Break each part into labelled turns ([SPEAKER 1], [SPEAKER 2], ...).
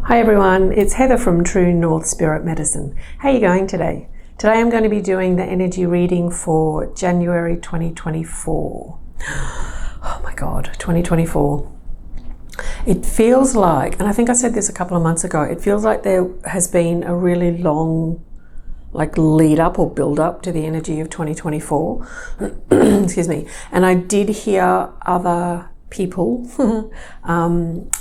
[SPEAKER 1] Hi everyone, it's Heather from True North Spirit Medicine. How are you going today? Today I'm going to be doing the energy reading for January 2024. Oh my God, 2024. It feels like, and I think I said this a couple of months ago, it feels like there has been a really long lead up or build up to the energy of 2024. Excuse me. And I did hear other people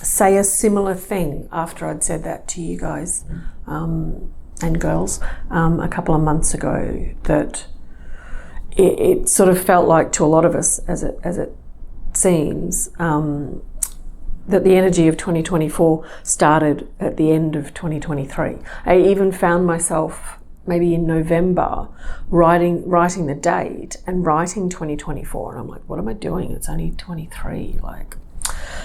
[SPEAKER 1] say a similar thing after I'd said that to you guys and girls a couple of months ago, that it sort of felt like to a lot of us, as it seems, that the energy of 2024 started at the end of 2023. I even found myself maybe in November writing the date and writing 2024, and I'm like, what am I doing? It's only 23.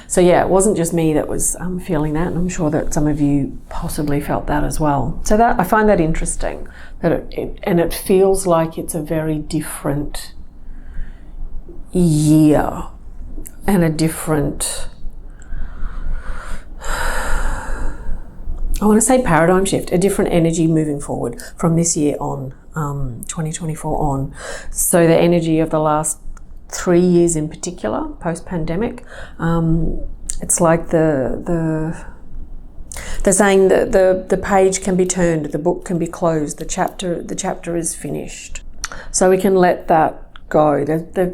[SPEAKER 1] So yeah, it wasn't just me that was feeling that, and I'm sure that some of you possibly felt that as well. So that I find that interesting, that it feels like it's a very different year and a different, I want to say paradigm shift, a different energy moving forward from this year on, 2024 on. So the energy of the last 3 years in particular, post-pandemic, it's like they're saying that the page can be turned, the book can be closed, the chapter is finished. So we can let that go. There's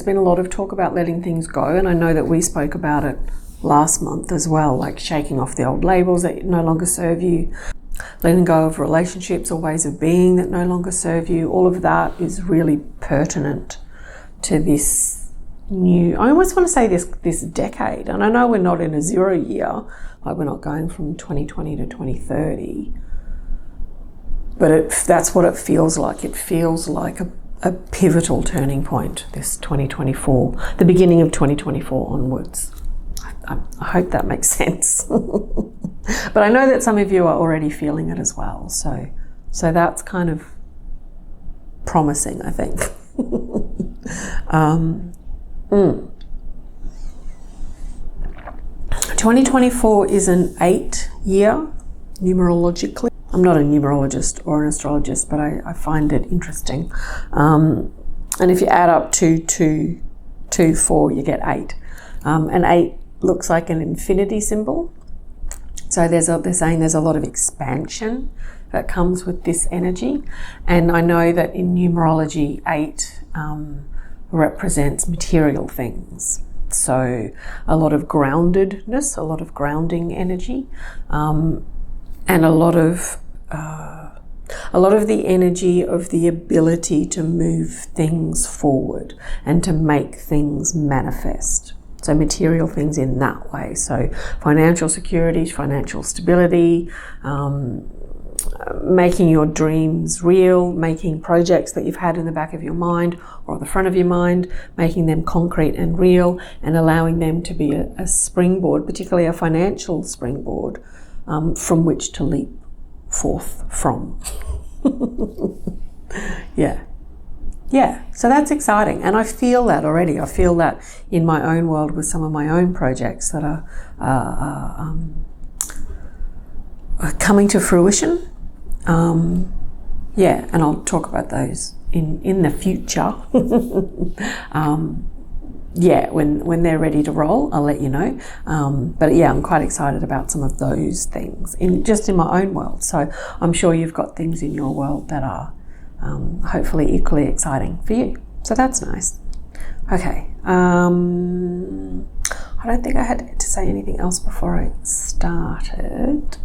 [SPEAKER 1] been a lot of talk about letting things go, and I know that we spoke about it last month as well, like shaking off the old labels that no longer serve you, letting go of relationships or ways of being that no longer serve you. All of that is really pertinent to this new, I almost want to say this decade. And I know we're not in a 0 year, like we're not going from 2020 to 2030, but that's what it feels like. It feels like a pivotal turning point, this 2024, the beginning of 2024 onwards. I hope that makes sense. But I know that some of you are already feeling it as well. So that's kind of promising, I think. 2024 is an 8-year numerologically. I'm not a numerologist or an astrologist, but I find it interesting. And if you add up 2, 2, 2, 4, you get 8. And 8 looks like an infinity symbol. So they're saying there's a lot of expansion that comes with this energy. And I know that in numerology, 8 represents material things. So a lot of groundedness, a lot of grounding energy, and a lot of the energy of the ability to move things forward and to make things manifest. So material things in that way. So financial security, financial stability, making your dreams real, making projects that you've had in the back of your mind or the front of your mind, making them concrete and real, and allowing them to be a springboard, particularly a financial springboard, from which to leap forth from. Yeah, so that's exciting, and I feel that already. I feel that in my own world with some of my own projects that are coming to fruition. And I'll talk about those in the future. When they're ready to roll, I'll let you know. But yeah, I'm quite excited about some of those things just in my own world. So I'm sure you've got things in your world that are hopefully equally exciting for you. So that's nice. Okay. I don't think I had to say anything else before I started.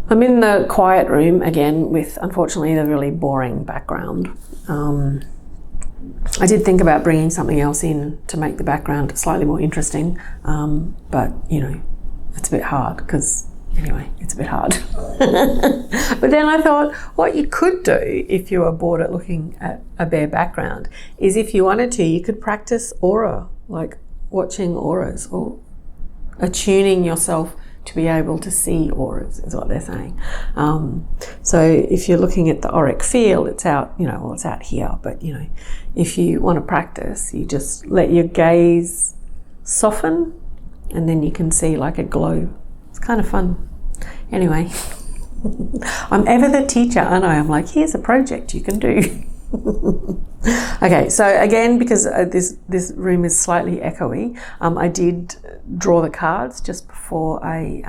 [SPEAKER 1] I'm in the quiet room again with, unfortunately, the really boring background. I did think about bringing something else in to make the background slightly more interesting, but it's a bit hard because, anyway, it's a bit hard. But then I thought, what you could do if you were bored at looking at a bare background is, if you wanted to, you could practice aura, like watching auras or attuning yourself to be able to see auras, is what they're saying. So if you're looking at the auric field, it's out, it's out here. But, if you want to practice, you just let your gaze soften, and then you can see like a glow It's kind of fun. Anyway, I'm ever the teacher, aren't I? I'm like, here's a project you can do. Okay, so again, because this room is slightly echoey, I did draw the cards just before I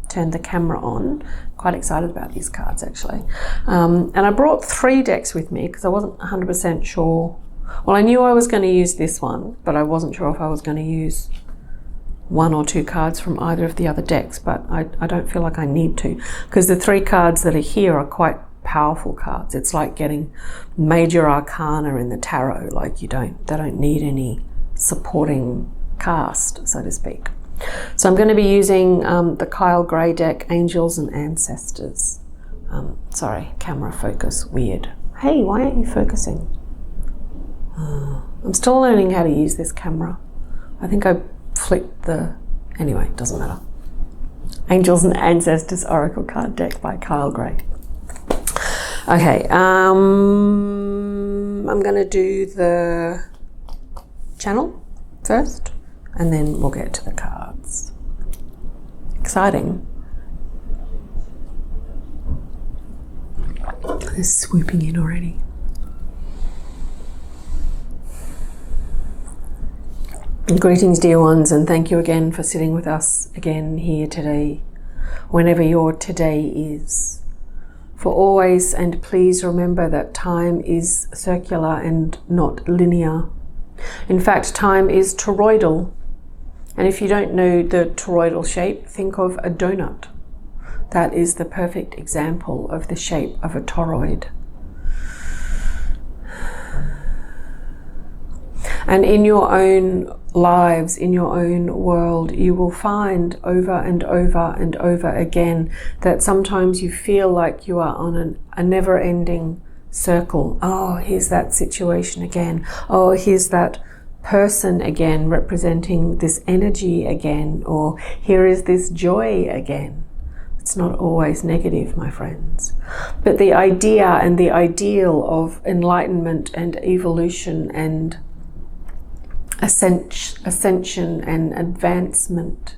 [SPEAKER 1] turned the camera on. Quite excited about these cards, actually. And I brought 3 decks with me because I wasn't 100% sure. Well, I knew I was going to use this one, but I wasn't sure if I was going to use 1 or 2 cards from either of the other decks, but I don't feel like I need to, because the 3 cards that are here are quite powerful cards. It's like getting major arcana in the tarot. Like they don't need any supporting cast, so to speak. So I'm going to be using the Kyle Gray deck, Angels and Ancestors. Sorry, camera focus, weird. Hey, why aren't you focusing? I'm still learning how to use this camera. I think I flicked anyway, it doesn't matter. Angels and Ancestors Oracle Card Deck by Kyle Gray. Okay, I'm going to do the channel first, and then we'll get to the cards. Exciting. They're swooping in already. Greetings, dear ones, and thank you again for sitting with us again here today, whenever your today is. For always and please remember that time is circular and not linear. In fact, time is toroidal. And if you don't know the toroidal shape, think of a donut. That is the perfect example of the shape of a toroid. And in your own lives, in your own world, you will find over and over and over again that sometimes you feel like you are on a never-ending circle. Oh, here's that situation again. Oh, here's that person again, representing this energy again. Or here is this joy again. It's not always negative, my friends. But the idea and the ideal of enlightenment and evolution and ascension and advancement.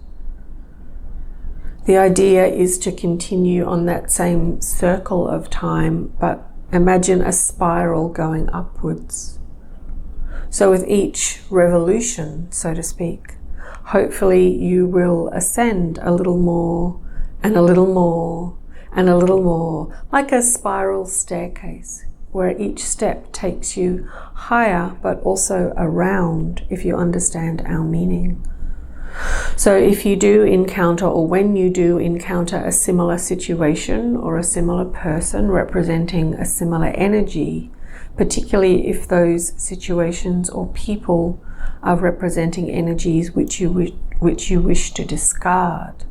[SPEAKER 1] The idea is to continue on that same circle of time, but imagine a spiral going upwards. So with each revolution, so to speak, hopefully you will ascend a little more and a little more and a little more, like a spiral staircase, where each step takes you higher, but also around, if you understand our meaning. So if you do encounter, or when you do encounter, a similar situation or a similar person representing a similar energy, particularly if those situations or people are representing energies which you wish to discard,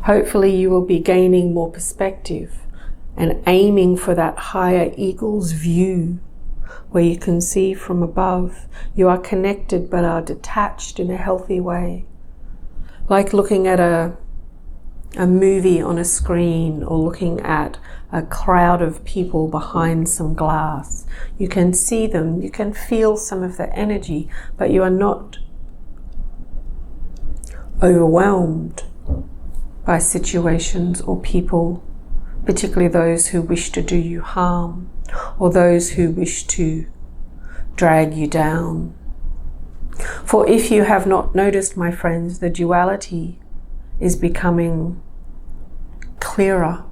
[SPEAKER 1] hopefully you will be gaining more perspective and aiming for that higher eagle's view, where you can see from above. You are connected but are detached in a healthy way. Like looking at a movie on a screen, or looking at a crowd of people behind some glass. You can see them, you can feel some of the energy, but you are not overwhelmed by situations or people, particularly those who wish to do you harm, or those who wish to drag you down. For if you have not noticed, my friends, the duality is becoming clearer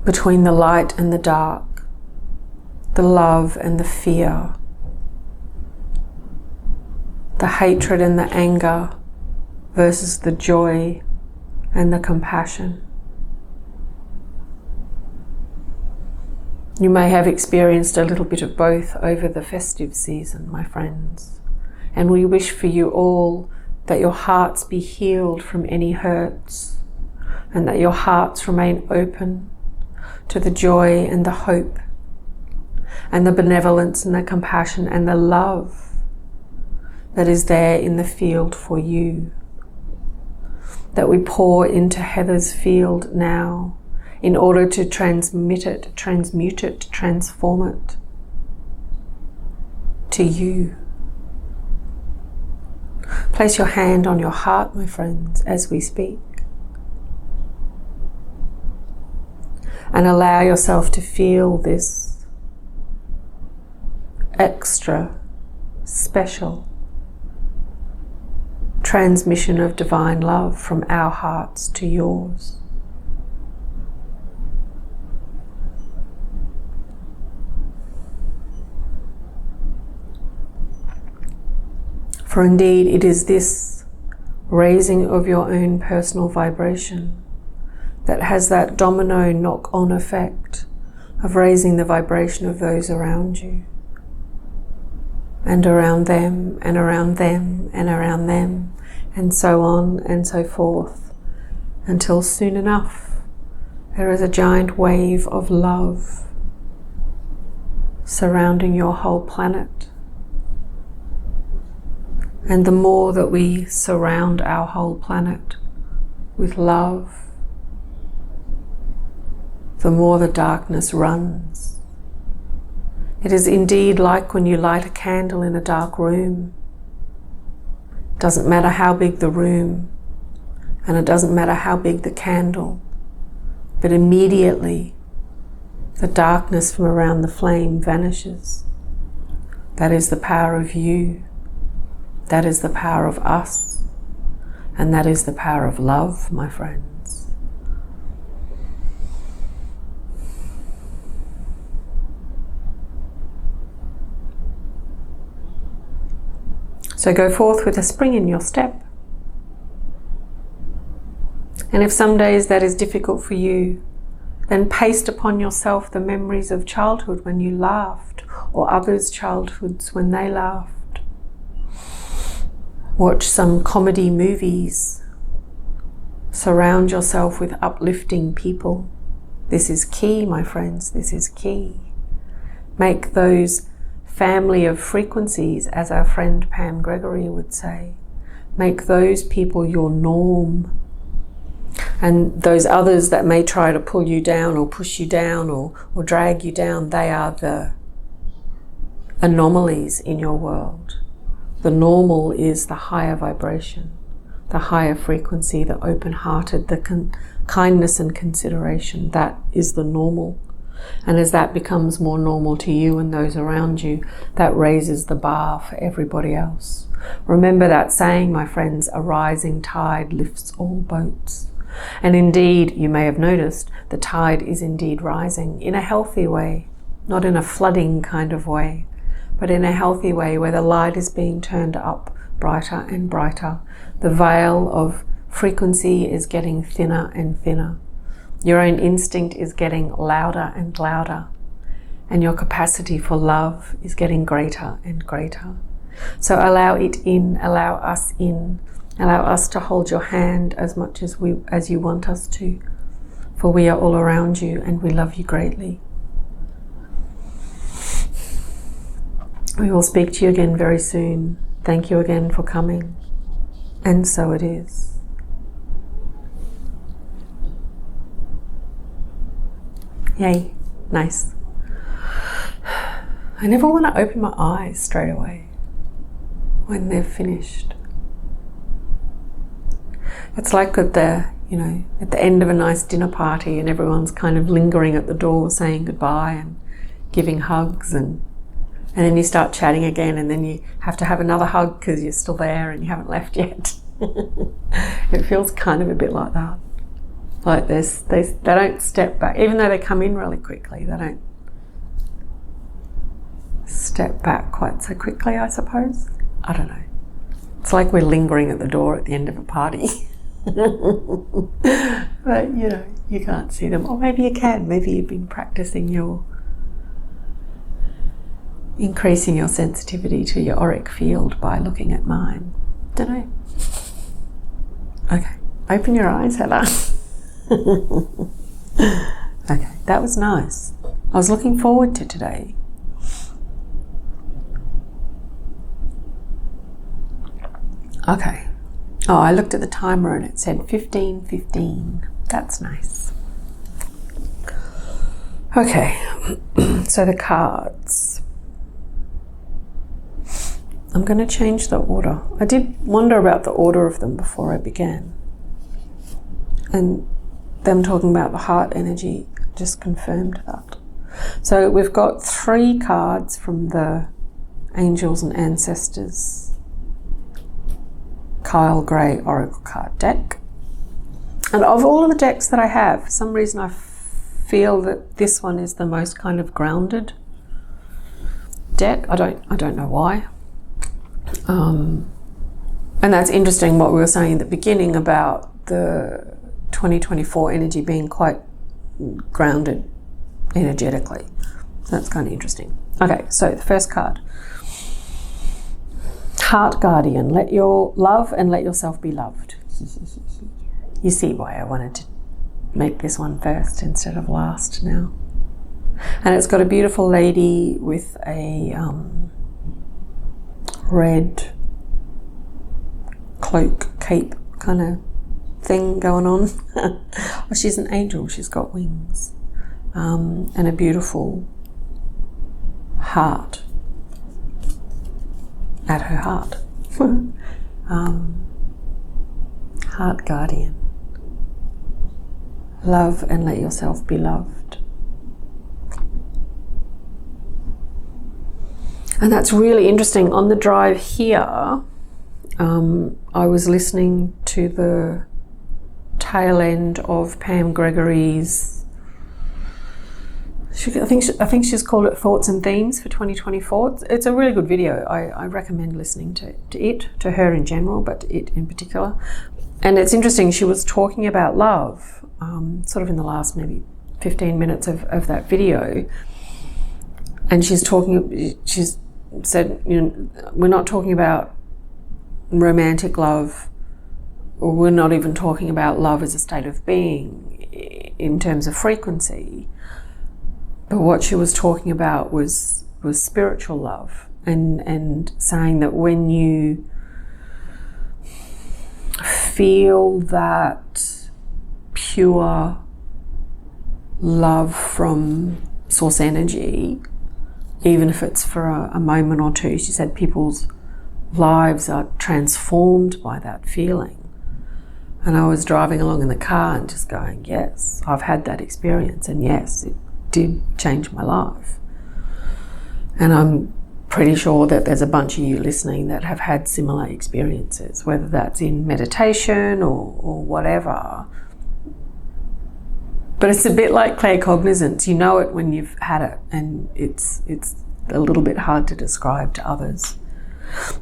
[SPEAKER 1] between the light and the dark, the love and the fear, the hatred and the anger versus the joy and the compassion. You may have experienced a little bit of both over the festive season, my friends, and we wish for you all that your hearts be healed from any hurts, and that your hearts remain open to the joy and the hope and the benevolence and the compassion and the love that is there in the field for you, that we pour into Heather's field now, in order to transmute it, transform it to you. Place your hand on your heart, my friends, as we speak. And allow yourself to feel this extra special transmission of divine love from our hearts to yours. For indeed, it is this raising of your own personal vibration that has that domino knock-on effect of raising the vibration of those around you, and around them, and around them, and around them, and so on and so forth, until soon enough there is a giant wave of love surrounding your whole planet. And the more that we surround our whole planet with love, the more the darkness runs. It is indeed like when you light a candle in a dark room. It doesn't matter how big the room, and it doesn't matter how big the candle, but immediately the darkness from around the flame vanishes. That is the power of you. That is the power of us, and that is the power of love, my friends. So go forth with a spring in your step. And if some days that is difficult for you, then paste upon yourself the memories of childhood when you laughed, or others' childhoods when they laughed. Watch some comedy movies. Surround yourself with uplifting people. This is key, my friends, this is key. Make those family of frequencies, as our friend Pam Gregory would say. Make those people your norm. And those others that may try to pull you down or push you down or drag you down, they are the anomalies in your world. The normal is the higher vibration, the higher frequency, the open-hearted, the kindness and consideration. That is the normal. And as that becomes more normal to you and those around you, that raises the bar for everybody else. Remember that saying, my friends, a rising tide lifts all boats. And indeed, you may have noticed, the tide is indeed rising in a healthy way, not in a flooding kind of way, but in a healthy way where the light is being turned up brighter and brighter. The veil of frequency is getting thinner and thinner. Your own instinct is getting louder and louder, and your capacity for love is getting greater and greater. So allow it in, allow us in, allow us to hold your hand as much as you want us to, for we are all around you and we love you greatly. We will speak to you again very soon. Thank you again for coming. And so it is. Yay, nice. I never want to open my eyes straight away when they're finished. It's like at the end of a nice dinner party and everyone's kind of lingering at the door saying goodbye and giving hugs, and then you start chatting again, and then you have to have another hug because you're still there and you haven't left yet. It feels kind of a bit like that. Like they don't step back, even though they come in really quickly, they don't step back quite so quickly, I suppose. I don't know. It's like we're lingering at the door at the end of a party. But you can't see them. Or maybe you can. Maybe you've been practicing increasing your sensitivity to your auric field by looking at mine. Don't know. Okay, open your eyes, Heather. Okay, that was nice. I was looking forward to today. Okay. Oh, I looked at the timer and it said 15:15. That's nice. Okay, so the cards. I'm going to change the order. I did wonder about the order of them before I began. And them talking about the heart energy just confirmed that. So we've got 3 cards from the Angels and Ancestors Kyle Gray Oracle card deck. And of all of the decks that I have, for some reason I feel that this one is the most kind of grounded deck. I don't know why. And that's interesting what we were saying at the beginning about the 2024 energy being quite grounded energetically. So that's kind of interesting. Okay, so the first card. Heart Guardian, let your love and let yourself be loved. You see why I wanted to make this one first instead of last now. And it's got a beautiful lady with a red cloak, cape kind of thing going on. Oh, she's an angel, she's got wings. And a beautiful heart at her heart. Heart Guardian. Love and let yourself be loved. And that's really interesting. On the drive here, I was listening to the tail end of Pam Gregory's, I think she's called it Thoughts and Themes for 2024. It's a really good video. I recommend listening to her in general, but to it in particular. And it's interesting, she was talking about love, sort of in the last maybe 15 minutes of that video. And she's said, you know, we're not talking about romantic love, or we're not even talking about love as a state of being in terms of frequency. But what she was talking about was spiritual love, and saying that when you feel that pure love from source energy, even if it's for a moment or two, she said people's lives are transformed by that feeling. And I was driving along in the car and just going, yes, I've had that experience, and yes, it did change my life. And I'm pretty sure that there's a bunch of you listening that have had similar experiences, whether that's in meditation or whatever. But it's a bit like claircognizance. You know it when you've had it, and it's a little bit hard to describe to others.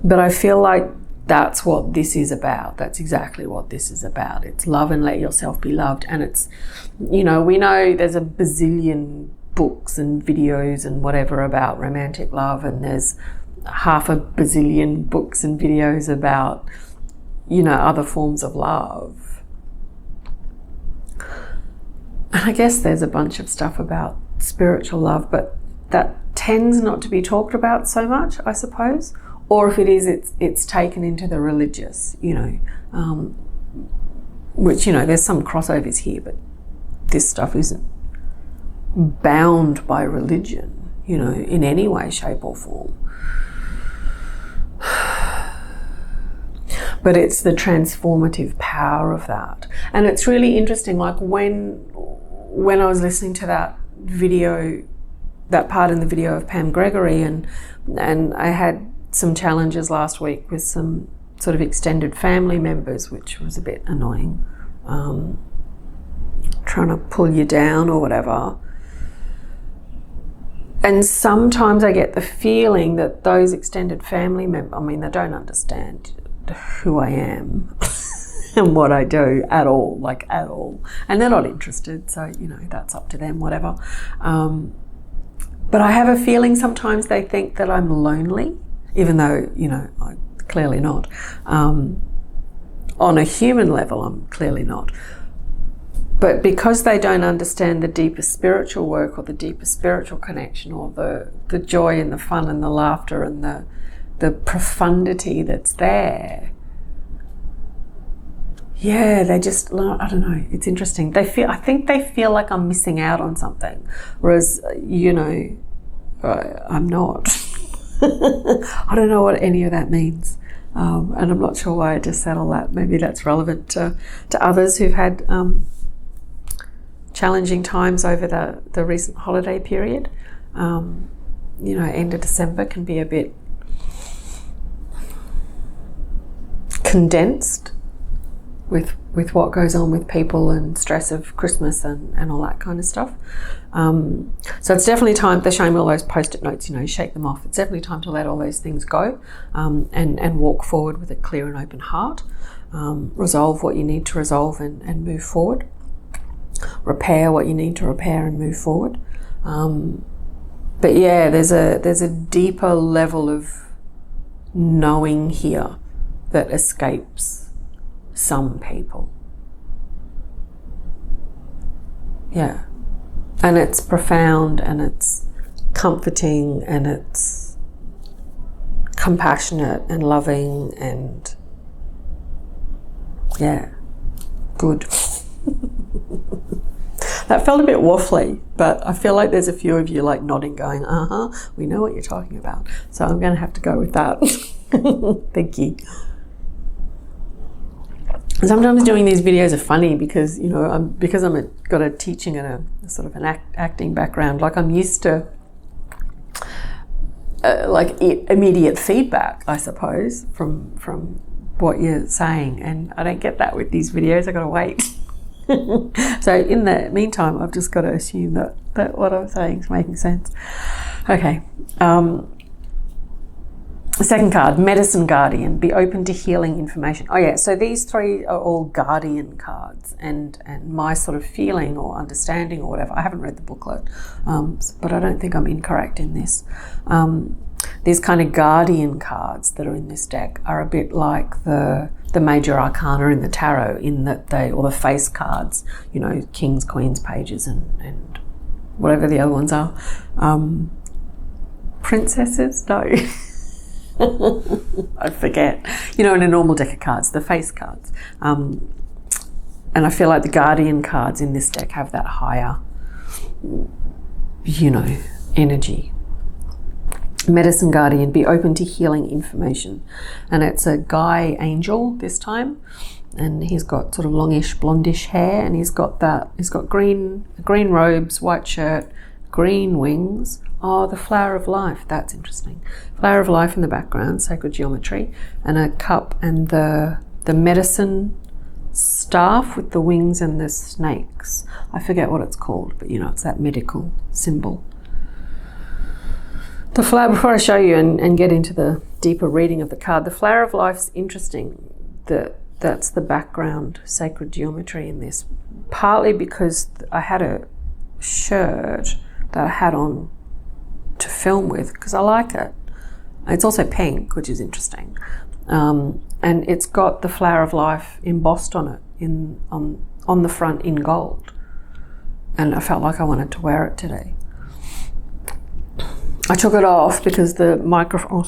[SPEAKER 1] But I feel like that's what this is about. That's exactly what this is about. It's love and let yourself be loved. And it's, you know, we know there's a bazillion books and videos and whatever about romantic love, and there's half a bazillion books and videos about, you know, other forms of love. And I guess there's a bunch of stuff about spiritual love, but that tends not to be talked about so much, I suppose. Or if it is, it's taken into the religious, you know, which, you know, there's some crossovers here, but this stuff isn't bound by religion, you know, in any way, shape or form. But it's the transformative power of that. And it's really interesting, like when I was listening to that video, that part in the video of Pam Gregory, and I had some challenges last week with some sort of extended family members, which was a bit annoying, trying to pull you down or whatever. And sometimes I get the feeling that those extended family members, I mean, they don't understand who I am and what I do at all, like at all. And they're not interested, so, you know, that's up to them, whatever. But I have a feeling sometimes they think that I'm lonely, even though, you know, I'm clearly not. On a human level, I'm clearly not. But because they don't understand the deeper spiritual work or the deeper spiritual connection or the joy and the fun and the laughter and the profundity that's there, yeah, they just, I don't know, it's interesting. I think they feel like I'm missing out on something, whereas, you know, I'm not. I don't know what any of that means. And I'm not sure why I just said all that. Maybe that's relevant to others who've had challenging times over the recent holiday period. End of December can be a bit condensed with what goes on with people and stress of Christmas and all that kind of stuff. So it's definitely time, they're showing me all those post-it notes, shake them off. It's definitely time to let all those things go and walk forward with a clear and open heart. Resolve what you need to resolve and move forward. Repair what you need to repair and move forward. But yeah, there's a deeper level of knowing here that escapes some people. Yeah. And it's profound and it's comforting and it's compassionate and loving and yeah, good. That felt a bit waffly, but I feel like there's a few of you like nodding, going, we know what you're talking about. So I'm going to have to go with that. Thank you. Sometimes doing these videos are funny because, I'm got a teaching and a sort of an acting background. Like I'm used to immediate feedback, I suppose, from what you're saying, and I don't get that with these videos. I got to wait. So in the meantime, I've just got to assume that what I'm saying is making sense. Okay. The second card, Medicine Guardian, be open to healing information. Oh yeah, so these three are all guardian cards, and my sort of feeling or understanding or whatever, I haven't read the booklet, but I don't think I'm incorrect in this. These kind of guardian cards that are in this deck are a bit like the major arcana in the tarot, in that or the face cards, kings, queens, pages, and whatever the other ones are. Princesses? No. I forget. In a normal deck of cards, the face cards. And I feel like the guardian cards in this deck have that higher, energy. Medicine Guardian, be open to healing information. And it's a guy angel this time. And he's got sort of longish, blondish hair. And he's got green robes, white shirt, green wings. Oh, the flower of life. That's interesting. Flower of life in the background, sacred geometry. And a cup and the medicine staff with the wings and the snakes. I forget what it's called, but it's that medical symbol. The flower, before I show you and get into the deeper reading of the card, the flower of life is interesting. That's the background sacred geometry in this. Partly because I had a shirt that I had on to film with because I like it. It's also pink, which is interesting. And it's got the flower of life embossed on it on the front in gold. And I felt like I wanted to wear it today. I took it off because the microphone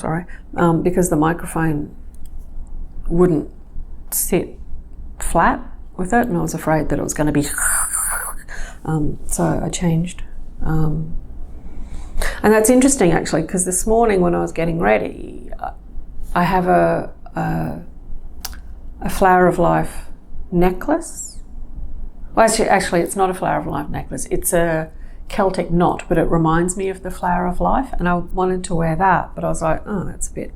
[SPEAKER 1] wouldn't sit flat with it, and I was afraid that it was going to be so I changed. And that's interesting actually, because this morning when I was getting ready, I have a flower of life necklace. Well, actually it's not a flower of life necklace, it's a Celtic knot, but it reminds me of the flower of life, and I wanted to wear that, but I was like, oh, that's a bit,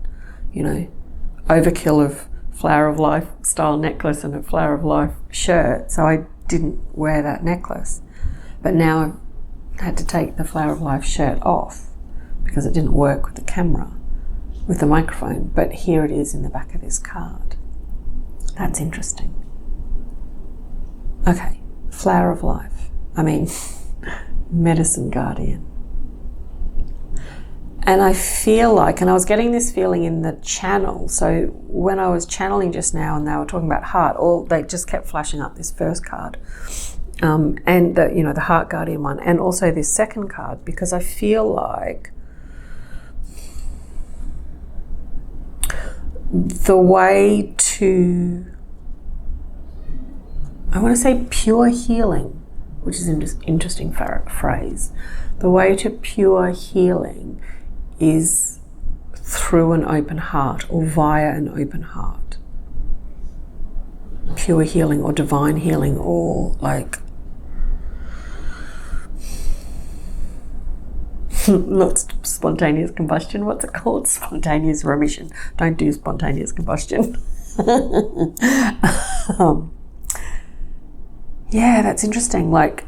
[SPEAKER 1] overkill of flower of life style necklace and a flower of life shirt, so I didn't wear that necklace. But now I've had to take the flower of life shirt off because it didn't work with the camera, with the microphone, but here it is in the back of this card. That's interesting. Okay, flower of life. Medicine Guardian. And I feel like, and I was getting this feeling in the channel, so when I was channeling just now and they were talking about heart, they just kept flashing up this first card, and the heart guardian one, and also this second card, because I feel like the way to, I want to say pure healing, which is an interesting phrase. The way to pure healing is through an open heart or via an open heart. Pure healing or divine healing, or like not spontaneous combustion, what's it called? Spontaneous remission. Don't do spontaneous combustion. Yeah, that's interesting. Like,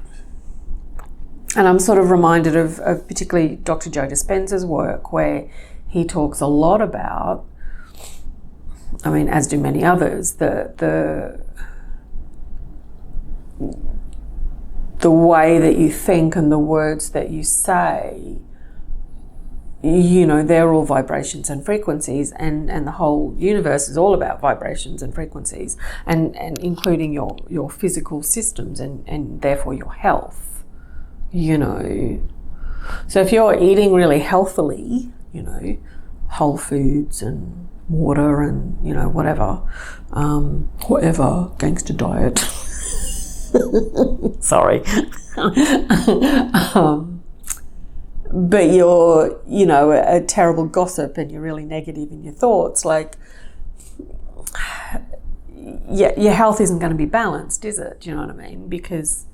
[SPEAKER 1] and I'm sort of reminded of particularly Dr. Joe Dispenza's work, where he talks a lot about, I mean, as do many others, the way that you think and the words that you say, you know, they're all vibrations and frequencies, and the whole universe is all about vibrations and frequencies, and including your physical systems and therefore your health, you know. So if you're eating really healthily, you know, whole foods and water and, you know, whatever, gangster diet. Sorry. But you're, you know, a terrible gossip and you're really negative in your thoughts, like, yeah, your health isn't going to be balanced, is it? Do you know what I mean? Because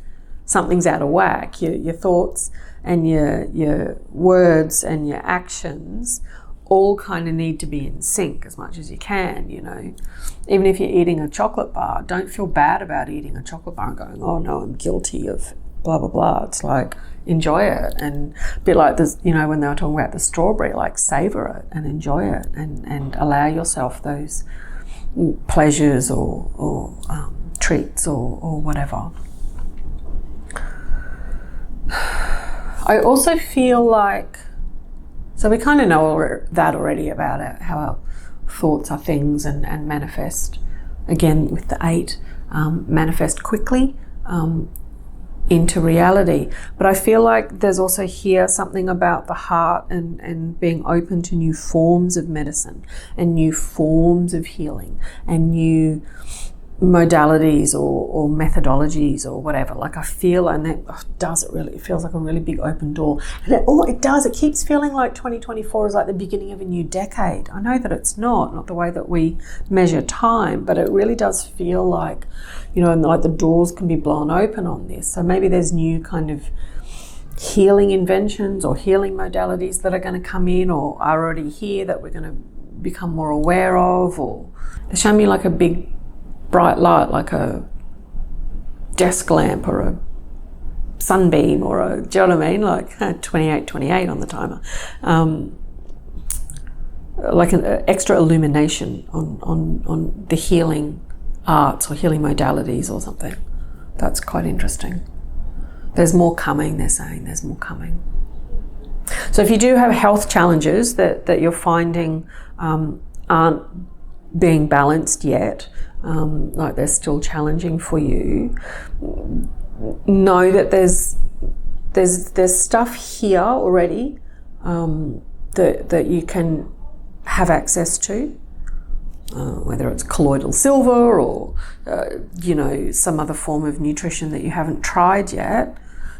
[SPEAKER 1] something's out of whack. Your thoughts and your words and your actions all kind of need to be in sync as much as you can, you know. Even if you're eating a chocolate bar, don't feel bad about eating a chocolate bar and going, oh no, I'm guilty of blah, blah, blah. It's like, enjoy it. And a bit like this, you know, when they were talking about the strawberry, like savor it and enjoy it and allow yourself those pleasures or treats or whatever. I also feel like, so we kind of know that already about it, how our thoughts are things and manifest, again with the 8, manifest quickly into reality. But I feel like there's also here something about the heart and being open to new forms of medicine and new forms of healing and new modalities or methodologies or whatever. Like I feel, and that it feels like a really big open door. And it keeps feeling like 2024 is like the beginning of a new decade. I know that it's not the way that we measure time, but it really does feel like, you know, and like the doors can be blown open on this. So maybe there's new kind of healing inventions or healing modalities that are going to come in or are already here that we're going to become more aware of, or they show me like a big bright light, like a desk lamp or a sunbeam or a, do you know what I mean? Like 2828 on the timer. Like an extra illumination on the healing arts or healing modalities or something. That's quite interesting. There's more coming, they're saying, there's more coming. So if you do have health challenges that you're finding aren't being balanced yet, like they're still challenging for you, know that there's stuff here already that you can have access to, whether it's colloidal silver or you know, some other form of nutrition that you haven't tried yet.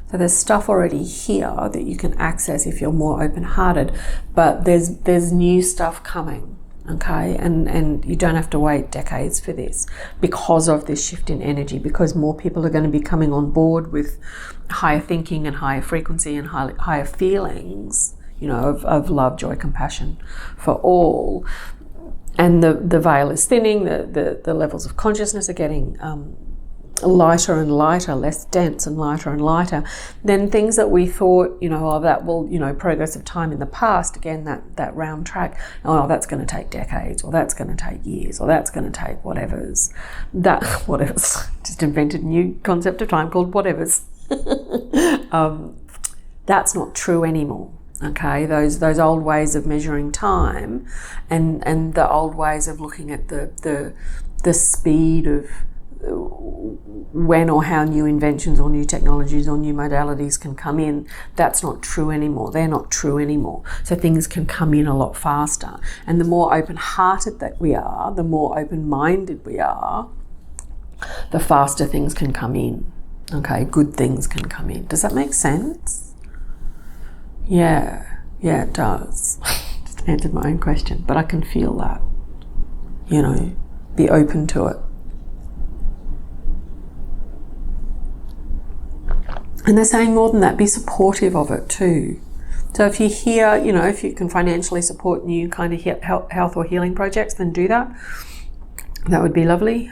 [SPEAKER 1] So there's stuff already here that you can access if you're more open-hearted, but there's new stuff coming. Okay, and you don't have to wait decades for this because of this shift in energy, because more people are going to be coming on board with higher thinking and higher frequency and higher feelings, you know, of love, joy, compassion for all. And the veil is thinning, the levels of consciousness are getting lighter and lighter, less dense and lighter, then things that we thought, you know, that will, you know, progress of time in the past, again, that round track, oh, that's going to take decades, or that's going to take years, or that's going to take whatever's, just invented a new concept of time called whatever's. That's not true anymore. Okay, those old ways of measuring time and the old ways of looking at the speed of when or how new inventions or new technologies or new modalities can come in, that's not true anymore. They're not true anymore. So things can come in a lot faster. And the more open-hearted that we are, the more open-minded we are, the faster things can come in. Okay, good things can come in. Does that make sense? Yeah, it does. Just answered my own question, but I can feel that, you know, be open to it. And they're saying more than that, be supportive of it too. So if you hear, you know, if you can financially support new kind of health or healing projects, then do that. That would be lovely.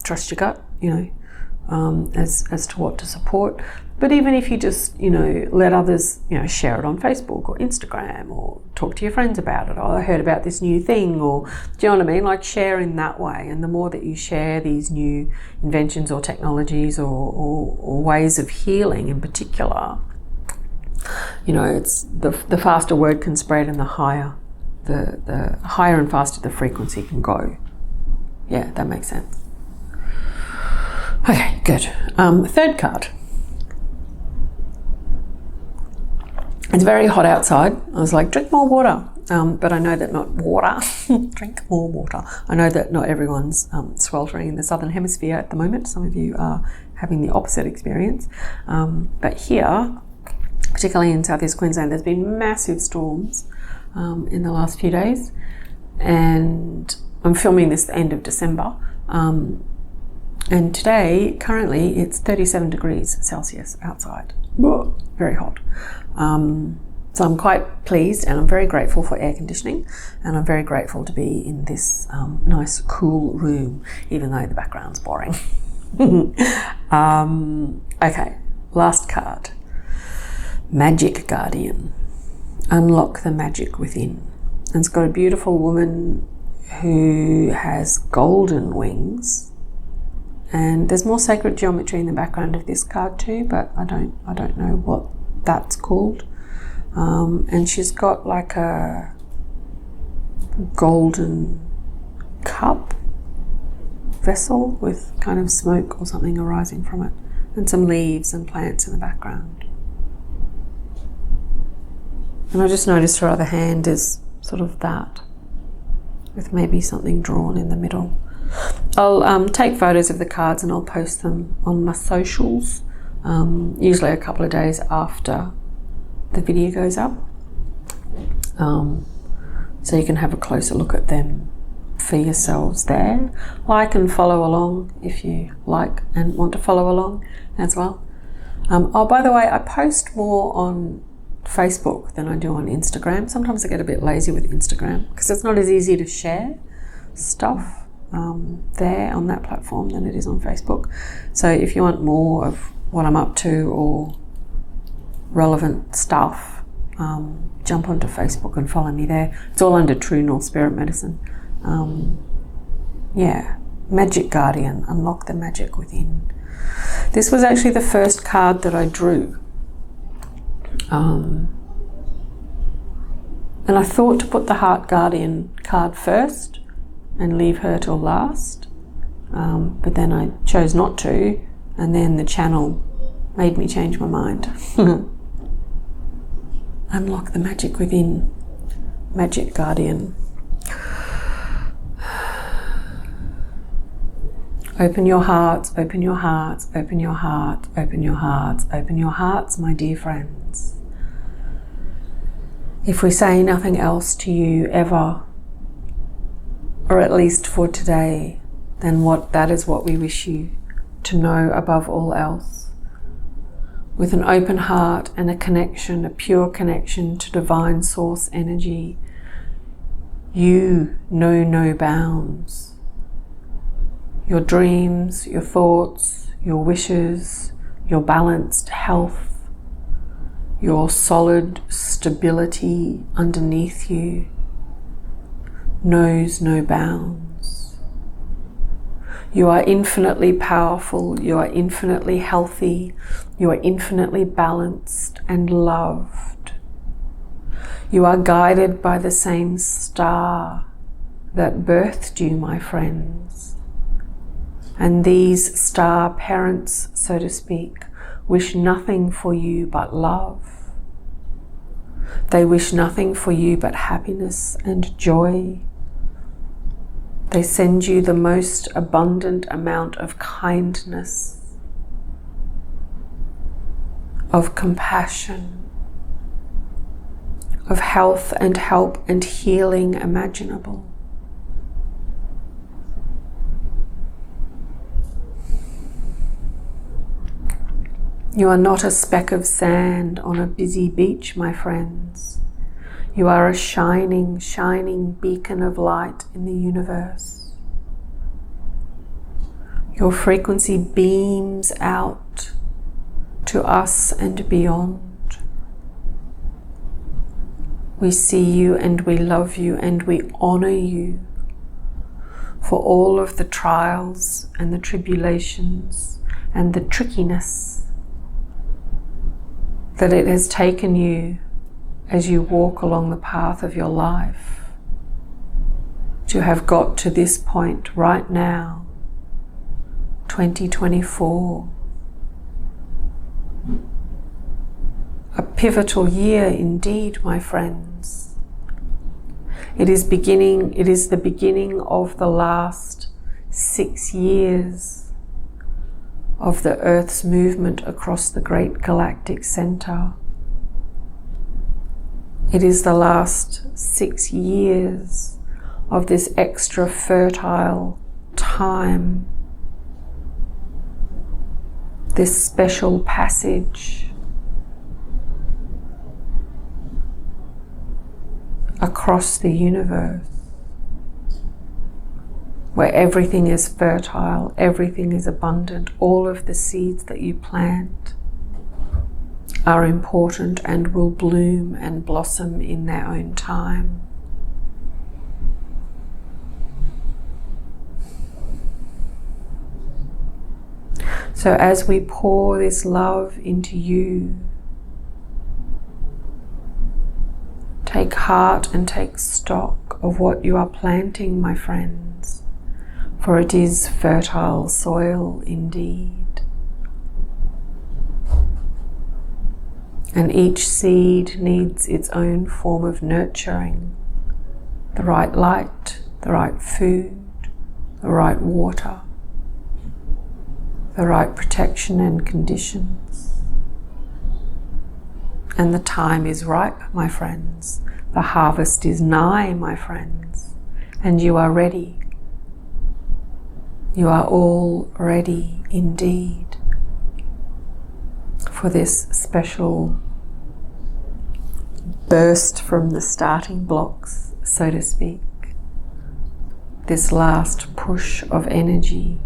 [SPEAKER 1] Trust your gut, you know, as to what to support. But even if you just, you know, let others, you know, share it on Facebook or Instagram, or talk to your friends about it. Oh, I heard about this new thing, or do you know what I mean? Like, share in that way. And the more that you share these new inventions or technologies or ways of healing in particular, you know, it's the faster word can spread, and the higher and faster the frequency can go. Yeah, that makes sense. Okay, good. Third card. It's very hot outside. I was like, drink more water. But I know that not water, drink more water. I know that not everyone's sweltering in the southern hemisphere at the moment. Some of you are having the opposite experience. But here, particularly in southeast Queensland, there's been massive storms in the last few days. And I'm filming this the end of December. And today, currently, it's 37 degrees Celsius outside. Whoa, very hot. So I'm quite pleased, and I'm very grateful for air conditioning, and I'm very grateful to be in this nice, cool room, even though the background's boring. Okay, last card. Magic Guardian. Unlock the magic within. And it's got a beautiful woman who has golden wings, and there's more sacred geometry in the background of this card too, but I don't know what that's called. And she's got like a golden cup vessel with kind of smoke or something arising from it, and some leaves and plants in the background. And I just noticed her other hand is sort of that, with maybe something drawn in the middle. I'll take photos of the cards and I'll post them on my socials, usually a couple of days after the video goes up, so you can have a closer look at them for yourselves there. Like and follow along if you like and want to follow along as well. Oh, by the way, I post more on Facebook than I do on Instagram. Sometimes I get a bit lazy with Instagram because it's not as easy to share stuff there on that platform than it is on Facebook. So if you want more of what I'm up to or relevant stuff, jump onto Facebook and follow me there. It's all under True North Spirit Medicine. Yeah, Magic Guardian, unlock the magic within. This was actually the first card that I drew. And I thought to put the Heart Guardian card first and leave her till last, but then I chose not to, and then the channel made me change my mind. Unlock the magic within, Magic Guardian. Open your hearts, open your hearts, open your hearts, open your hearts, open your hearts, my dear friends. If we say nothing else to you ever, or at least for today, then that is what we wish you to know above all else. With an open heart and a connection, a pure connection to divine source energy, you know no bounds. Your dreams, your thoughts, your wishes, your balanced health, your solid stability underneath you knows no bounds. You are infinitely powerful, you are infinitely healthy, you are infinitely balanced and loved. You are guided by the same star that birthed you, my friends. And these star parents, so to speak, wish nothing for you but love. They wish nothing for you but happiness and joy. They send you the most abundant amount of kindness, of compassion, of health and help and healing imaginable. You are not a speck of sand on a busy beach, my friends. You are a shining, shining beacon of light in the universe. Your frequency beams out to us and beyond. We see you and we love you and we honor you for all of the trials and the tribulations and the trickiness that it has taken you as you walk along the path of your life to have got to this point right now, 2024. A pivotal year indeed, my friends. It is the beginning of the last 6 years of the Earth's movement across the great galactic center. It is the last 6 years of this extra fertile time, this special passage across the universe, where everything is fertile, everything is abundant. All of the seeds that you plant are important and will bloom and blossom in their own time. So as we pour this love into you, take heart and take stock of what you are planting, my friends, for it is fertile soil indeed. And each seed needs its own form of nurturing, the right light, the right food, the right water, the right protection and conditions. And the time is ripe, my friends. The harvest is nigh, my friends. And you are ready. You are all ready indeed for this special burst from the starting blocks, so to speak. This last push of energy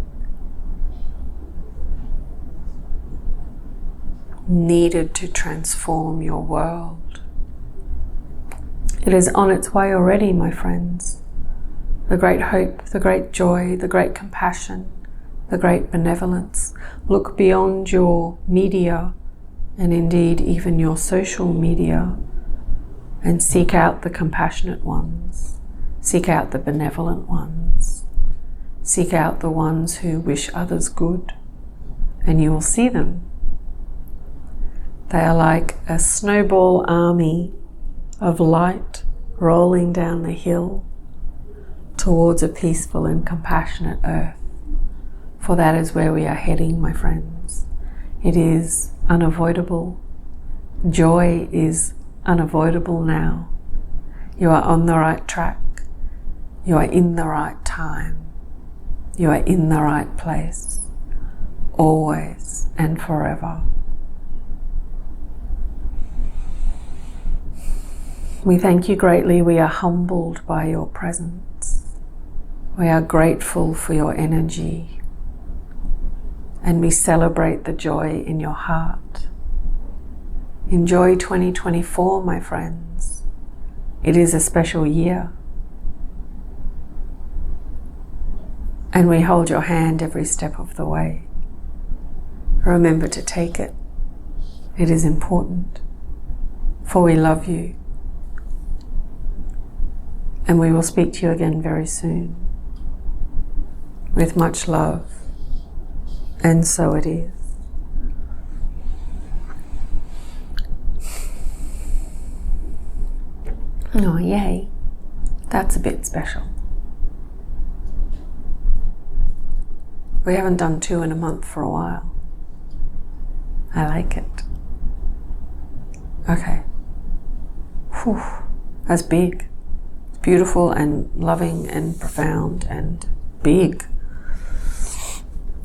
[SPEAKER 1] needed to transform your world. It is on its way already, my friends. The great hope, the great joy, the great compassion, the great benevolence. Look beyond your media and indeed even your social media and seek out the compassionate ones. Seek out the benevolent ones. Seek out the ones who wish others good, and you will see them. They are like a snowball army of light rolling down the hill towards a peaceful and compassionate earth. For that is where we are heading, my friends. It is unavoidable. Joy is unavoidable now. You are on the right track. You are in the right time. You are in the right place. Always and forever. We thank you greatly. We are humbled by your presence. We are grateful for your energy. And we celebrate the joy in your heart. Enjoy 2024, my friends. It is a special year. And we hold your hand every step of the way. Remember to take it. It is important. For we love you. And we will speak to you again very soon. With much love. And so it is. Oh, yay. That's a bit special. We haven't done 2 in a month for a while. I like it. Okay. whew, that's big. It's beautiful and loving and profound and big.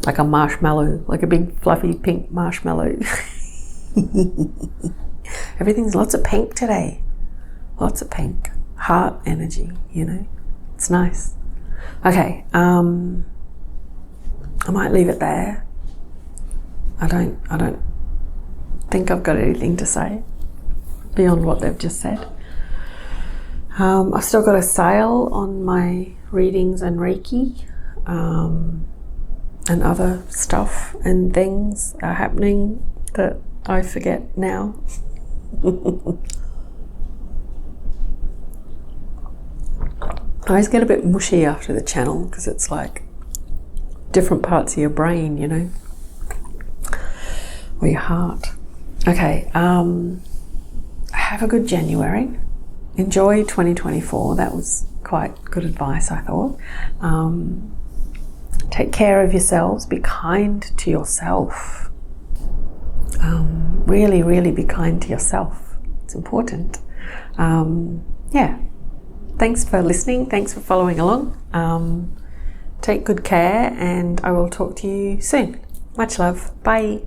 [SPEAKER 1] Like a marshmallow, like a big fluffy pink marshmallow. Everything's lots of pink today. Lots of pink. Heart energy, you know. It's nice. Okay, I might leave it there. I don't think I've got anything to say beyond what they've just said. I've still got a sale on my readings and Reiki, and other stuff and things are happening that I forget now. I always get a bit mushy after the channel because it's like different parts of your brain, you know, or your heart. Okay, have a good January. Enjoy 2024. That was quite good advice, I thought. Take care of yourselves. Be kind to yourself. Really, really be kind to yourself. It's important. Yeah. Thanks for listening. Thanks for following along. Take good care, and I will talk to you soon. Much love. Bye.